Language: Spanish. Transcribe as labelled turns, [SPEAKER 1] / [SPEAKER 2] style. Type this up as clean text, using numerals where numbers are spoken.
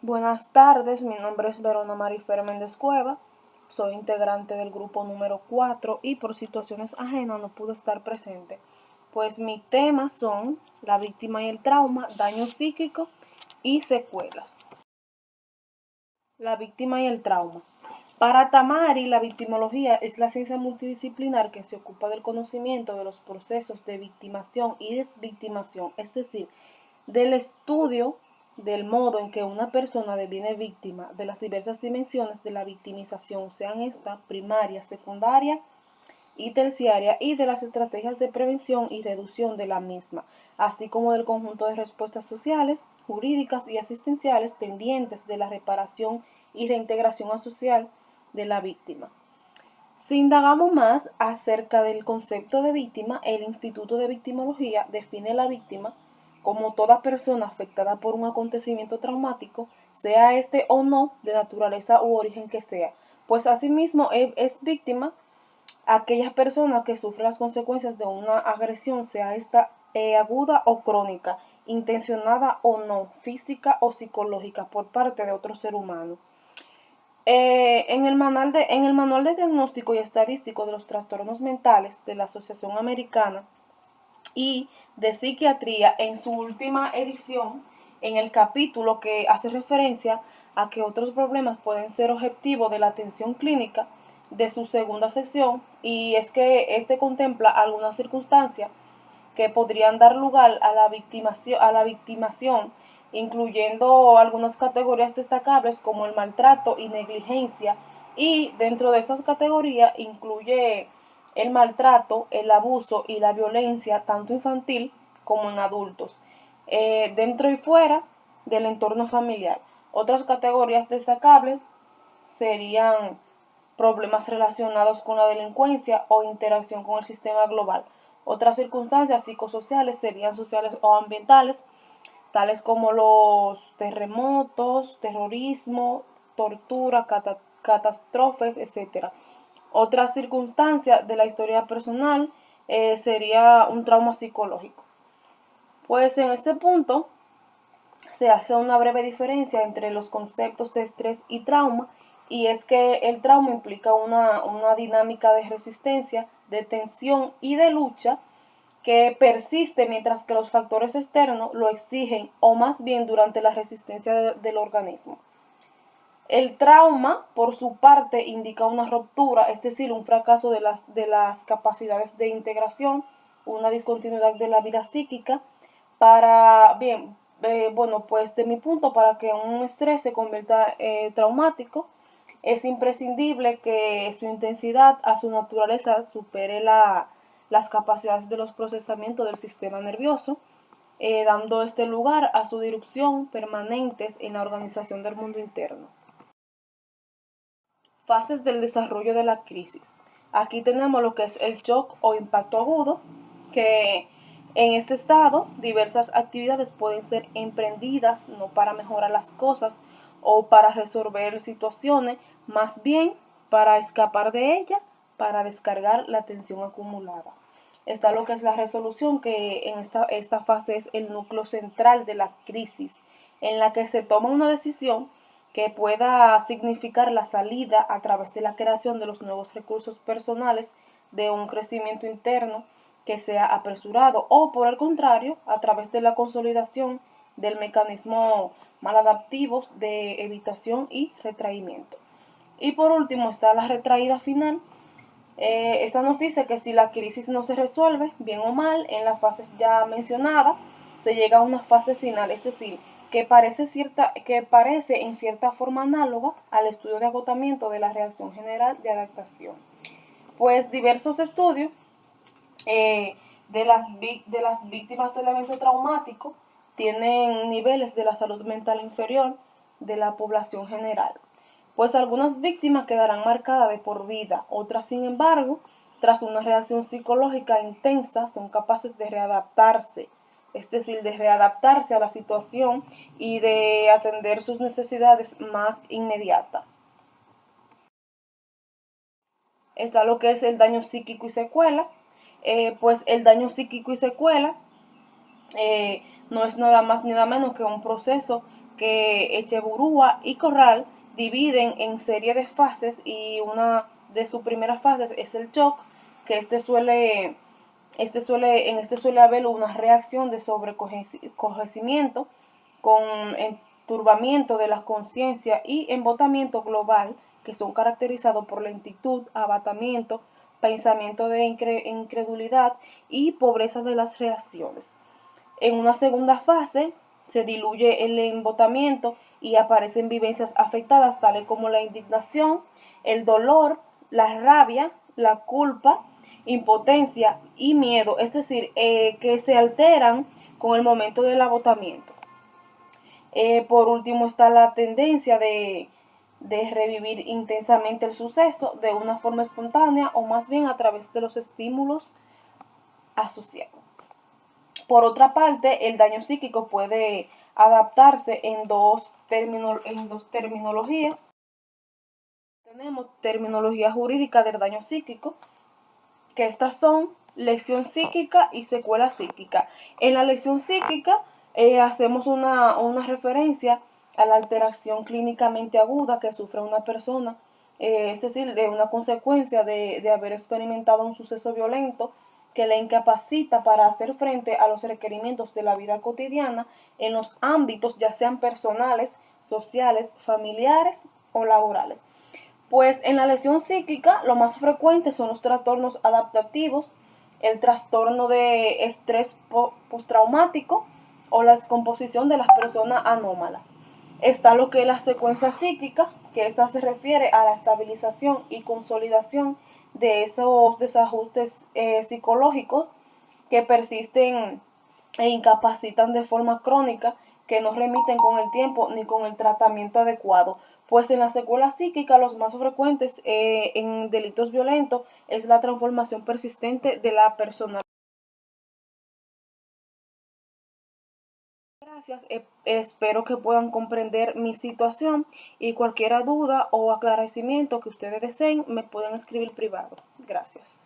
[SPEAKER 1] Buenas tardes, mi nombre es Verona Marifer Méndez Cueva, soy integrante del grupo número 4 y por situaciones ajenas no pude estar presente. Pues mis temas son la víctima y el trauma, daño psíquico y secuelas. La víctima y el trauma. Para Tamari, la victimología es la ciencia multidisciplinar que se ocupa del conocimiento de los procesos de victimación y desvictimación, es decir, del estudio del modo en que una persona deviene víctima de las diversas dimensiones de la victimización, sean estas primaria, secundaria y terciaria, y de las estrategias de prevención y reducción de la misma, así como del conjunto de respuestas sociales, jurídicas y asistenciales tendientes de la reparación y reintegración social de la víctima. Si indagamos más acerca del concepto de víctima, el Instituto de Victimología define la víctima como toda persona afectada por un acontecimiento traumático, sea este o no de naturaleza u origen que sea, pues asimismo es víctima aquellas personas que sufren las consecuencias de una agresión, sea esta aguda o crónica, intencionada o no, física o psicológica por parte de otro ser humano. En el manual de diagnóstico y estadístico de los trastornos mentales de la Asociación Americana y de Psiquiatría, en su última edición, en el capítulo que hace referencia a que otros problemas pueden ser objetivo de la atención clínica de su segunda sección, y es que este contempla algunas circunstancias que podrían dar lugar a la victimación, incluyendo algunas categorías destacables como el maltrato y negligencia, y dentro de esas categorías incluye el maltrato, el abuso y la violencia, tanto infantil como en adultos, dentro y fuera del entorno familiar. Otras categorías destacables serían problemas relacionados con la delincuencia o interacción con el sistema global. Otras circunstancias psicosociales serían sociales o ambientales, tales como los terremotos, terrorismo, tortura, catástrofes, etc. Otras circunstancias de la historia personal sería un trauma psicológico. Pues en este punto se hace una breve diferencia entre los conceptos de estrés y trauma, y es que el trauma implica una dinámica de resistencia, de tensión y de lucha que persiste mientras que los factores externos lo exigen, o más bien durante la resistencia del organismo. El trauma, por su parte, indica una ruptura, es decir, un fracaso de las capacidades de integración, una discontinuidad de la vida psíquica, bueno, pues de mi punto, para que un estrés se convierta traumático, es imprescindible que su intensidad a su naturaleza supere las capacidades de los procesamientos del sistema nervioso, dando este lugar a su dirección permanentes en la organización del mundo interno. Fases del desarrollo de la crisis. Aquí tenemos lo que es el shock o impacto agudo, que en este estado diversas actividades pueden ser emprendidas no para mejorar las cosas o para resolver situaciones, más bien para escapar de ella, para descargar la tensión acumulada. Está lo que es la resolución, que en esta fase es el núcleo central de la crisis, en la que se toma una decisión que pueda significar la salida a través de la creación de los nuevos recursos personales, de un crecimiento interno que sea apresurado, o por el contrario, a través de la consolidación del mecanismo maladaptivos de evitación y retraimiento. Y por último está la retraída final. Esta nos dice que si la crisis no se resuelve, bien o mal, en las fases ya mencionadas, se llega a una fase final, es decir, que parece en cierta forma análoga al estudio de agotamiento de la reacción general de adaptación. Pues diversos estudios de las víctimas del evento traumático tienen niveles de la salud mental inferior de la población general. Pues algunas víctimas quedarán marcadas de por vida, otras sin embargo, tras una reacción psicológica intensa, son capaces de readaptarse, es decir, de readaptarse a la situación y de atender sus necesidades más inmediatas. Está lo que es el daño psíquico y secuela. Pues el daño psíquico y secuela no es nada más ni nada menos que un proceso que Echeverría y Corral dividen en serie de fases, y una de sus primeras fases es el shock, que suele haber una reacción de sobrecogimiento con enturbamiento de la conciencia y embotamiento global, que son caracterizados por lentitud, abatamiento, pensamiento de incredulidad y pobreza de las reacciones. En una segunda fase se diluye el embotamiento y aparecen vivencias afectadas tales como la indignación, el dolor, la rabia, la culpa, impotencia y miedo, es decir, que se alteran con el momento del agotamiento. Por último está la tendencia de revivir intensamente el suceso de una forma espontánea o más bien a través de los estímulos asociados. Por otra parte, el daño psíquico puede adaptarse en dos terminologías. Tenemos terminología jurídica del daño psíquico, que estas son lesión psíquica y secuela psíquica. En la lesión psíquica hacemos una referencia a la alteración clínicamente aguda que sufre una persona, es decir, de una consecuencia de haber experimentado un suceso violento que le incapacita para hacer frente a los requerimientos de la vida cotidiana en los ámbitos ya sean personales, sociales, familiares o laborales. Pues en la lesión psíquica lo más frecuente son los trastornos adaptativos, el trastorno de estrés postraumático o la descomposición de las personas anómalas. Está lo que es la secuencia psíquica, que esta se refiere a la estabilización y consolidación de esos desajustes psicológicos que persisten e incapacitan de forma crónica, que no remiten con el tiempo ni con el tratamiento adecuado. Pues en la secuela psíquica los más frecuentes en delitos violentos es la transformación persistente de la personalidad. Gracias, espero que puedan comprender mi situación, y cualquier duda o aclaramiento que ustedes deseen me pueden escribir privado. Gracias.